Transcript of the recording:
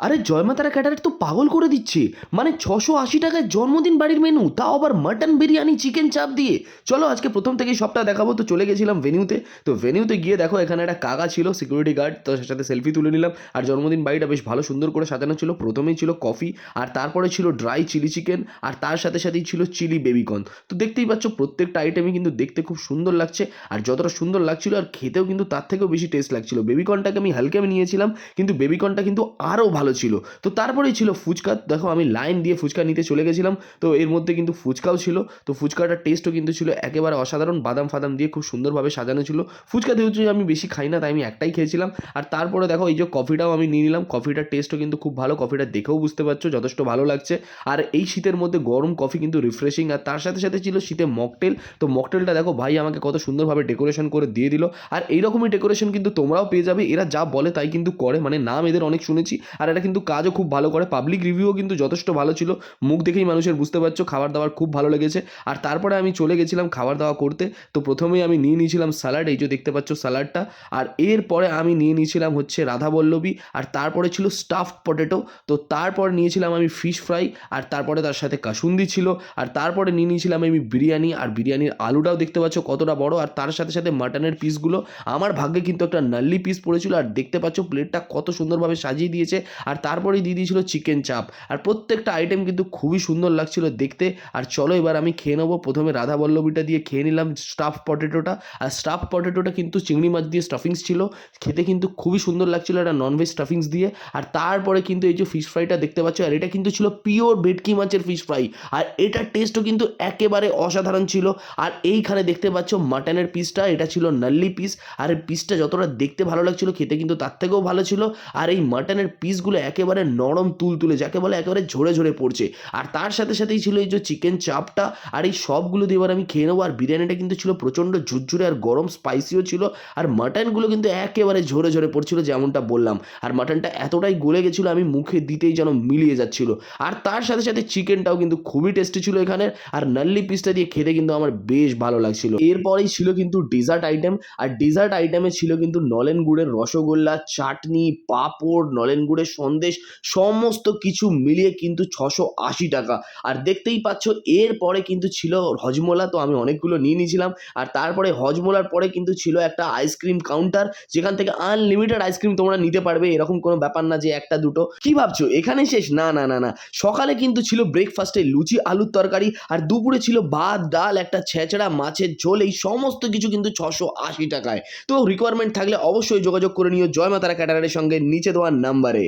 আরে জয় মা তারা ক্যাটারার তো পাগল করে দিচ্ছে। মানে ৬৮০ টাকায় জন্মদিন বাড়ির মেনু, তাও আবার মাটন বিরিয়ানি চিকেন চাপ দিয়ে। চলো আজকে প্রথম থেকেই সবটা দেখাবো। তো চলে গেছিলাম ভেনিউতে। তো ভেনিউতে গিয়ে দেখো এখানে একটা কাকা ছিল সিকিউরিটি গার্ড, তো তার সাথে সেলফি তুলে নিলাম। আর জন্মদিন বাড়িটা বেশ ভালো সুন্দর করে সাজানো ছিল। প্রথমেই ছিল কফি, আর তারপরে ছিল ড্রাই চিলি চিকেন, আর তার সাথে সাথেই ছিল চিলি বেবিকর্ন। তো দেখতেই পাচ্ছ প্রত্যেকটা আইটেমই কিন্তু দেখতে খুব সুন্দর লাগছে। আর যতটা সুন্দর লাগছিল আর খেতেও কিন্তু তার থেকেও বেশি টেস্ট লাগছিল। বেবিকর্নটাকে আমি হালকা নিয়েছিলাম, কিন্তু বেবিকর্নটা কিন্তু আরও ভালো ছিল। তো তারপরেই ছিল ফুচকা। দেখো আমি লাইন দিয়ে ফুচকা নিতে চলে গেছিলাম। তো এর মধ্যে কিন্তু ফুচকাও ছিল। তো ফুচকাটার টেস্টও কিন্তু ছিল একেবারে অসাধারণ। বাদাম ফাদাম দিয়ে খুব সুন্দরভাবে সাজানো ছিল। ফুচকা যেহেতু আমি বেশি খাই না, তাই আমি একটাই খেয়েছিলাম। আর তারপরে দেখো এই যে কফিটাও আমি নিয়ে নিলাম। কফিটার টেস্টও কিন্তু খুব ভালো। কফিটা দেখেও বুঝতে পারছো যথেষ্ট ভালো লাগছে। আর এই শীতের মধ্যে গরম কফি কিন্তু রিফ্রেশিং। আর তার সাথে সাথে ছিল শীতে মকটেল। তো মকটেলটা দেখো ভাই আমাকে কত সুন্দরভাবে ডেকোরেশন করে দিয়ে দিল। আর এইরকমই ডেকোরেশন কিন্তু তোমরাও পেয়ে যাবে। এরা যা বলে তাই কিন্তু করে, মানে নাম এদের অনেক শুনেছি। আর এটা কিন্তু কাজও খুব ভালো করে। পাবলিক রিভিউও কিন্তু যথেষ্ট ভালো ছিল। মুখ দেখেই মানুষের বুঝতে পারছো খাবার দাবার খুব ভালো লেগেছে। আর তারপরে আমি চলে গেছিলাম খাবার দাওয়া করতে। তো প্রথমেই আমি নিয়ে নিয়েছিলাম স্যালাড, এই যে দেখতে পাচ্ছ স্যালাডটা। আর এরপরে আমি নিয়ে নিয়েছিলাম হচ্ছে রাধাবল্লভী। আর তারপরে ছিল স্টাফড পটেটো। তো তারপর নিয়েছিলাম আমি ফিশ ফ্রাই। আর তারপরে তার সাথে কাসুন্দি ছিল। আর তারপরে নিয়ে নিয়েছিলাম আমি বিরিয়ানি। আর বিরিয়ানির আলুটাও দেখতে পাচ্ছ কতটা বড়। আর তার সাথে সাথে মাটনের পিসগুলো আমার ভাগ্যে কিন্তু একটা নাল্লি পিস পড়েছিল। আর দেখতে পাচ্ছ প্লেটটা কত সুন্দরভাবে সাজিয়ে দিয়েছে। আর তারপরেই দিয়ে দিয়েছিল চিকেন চাপ। আর প্রত্যেকটা আইটেম কিন্তু খুবই সুন্দর লাগছিল দেখতে। আর চলো এবার আমি খেয়ে নেবো। প্রথমে রাধাবল্লভীটা দিয়ে খেয়ে নিলাম স্টাফ পটেটোটা। আর স্টাফ পটেটোটা কিন্তু চিংড়ি মাছ দিয়ে স্টাফিংস ছিল। খেতে কিন্তু খুবই সুন্দর লাগছিল একটা ননভেজ স্টাফিংস দিয়ে। আর তারপরে কিন্তু এই যে ফিশ ফ্রাইটা দেখতে পাচ্ছ, আর এটা কিন্তু ছিল পিওর ভেটকি মাছের ফিশ ফ্রাই। আর এটার টেস্টও কিন্তু একেবারে অসাধারণ ছিল। আর এইখানে দেখতে পাচ্ছ মাটনের পিসটা, এটা ছিল নাল্লি পিস। আর এই পিসটা যতটা দেখতে ভালো লাগছিল, খেতে কিন্তু তার থেকেও ভালো ছিল। আর এই মাটনের পিসগুলো একেবারে নরম তুলতুলে, যাকে বলে একেবারে ঝরে ঝরে পড়ছে। আর তার সাথে সাথেই ছিল এই যে চিকেন চাপটা। আর এই সবগুলো দিয়ে এবার আমি খেয়ে নেবো। আর বিরিয়ানিটা কিন্তু ছিল প্রচণ্ড ঝুরঝুরে আর গরম, স্পাইসিও ছিল। আর মাটনগুলো কিন্তু একেবারে ঝরে ঝরে পড়ছিল যেমনটা বললাম। আর মাটনটা এতটাই গলে গেছিলো আমি মুখে দিতেই যেন মিলিয়ে যাচ্ছিল। আর তার সাথে সাথে চিকেনটাও কিন্তু খুবই টেস্টি ছিল এখানে। আর নাল্লি পিসটা দিয়ে খেতে কিন্তু আমার বেশ ভালো লাগছিল। এরপরেই ছিল কিন্তু ডেজার্ট আইটেম। আর ডেজার্ট আইটেমে ছিল কিন্তু নলেন গুড়ের রসগোল্লা, চাটনি, পাঁপড়, নলেন গুড়ের সন্দেশ, সমস্ত কিছু মিলিয়ে কিন্তু ৬৮০ টাকা। আর দেখতেই পাচ্ছ এরপরে কিন্তু ছিল হজমোলা। তো আমি অনেকগুলো নিয়ে নিয়েছিলাম। আর তারপরে হজমোলার পরে কিন্তু ছিল একটা আইসক্রিম কাউন্টার, যেখান থেকে আনলিমিটেড আইসক্রিম তোমরা নিতে পারবে। এরকম কোনো ব্যাপার না যে একটা দুটো। কি ভাবছো এখানে শেষ? না না না না। সকালে কিন্তু ছিল ব্রেকফাস্টে লুচি আলুর তরকারি। আর দুপুরে ছিল ভাত ডাল, একটা ছেঁচড়া, মাছের ঝোল। এই সমস্ত কিছু কিন্তু ৬৮০ টাকায়। তো রিকোয়ারমেন্ট থাকলে অবশ্যই যোগাযোগ করে নিও জয় মা তারা ক্যাটারারের সঙ্গে নিচে দেওয়ার নাম্বারে।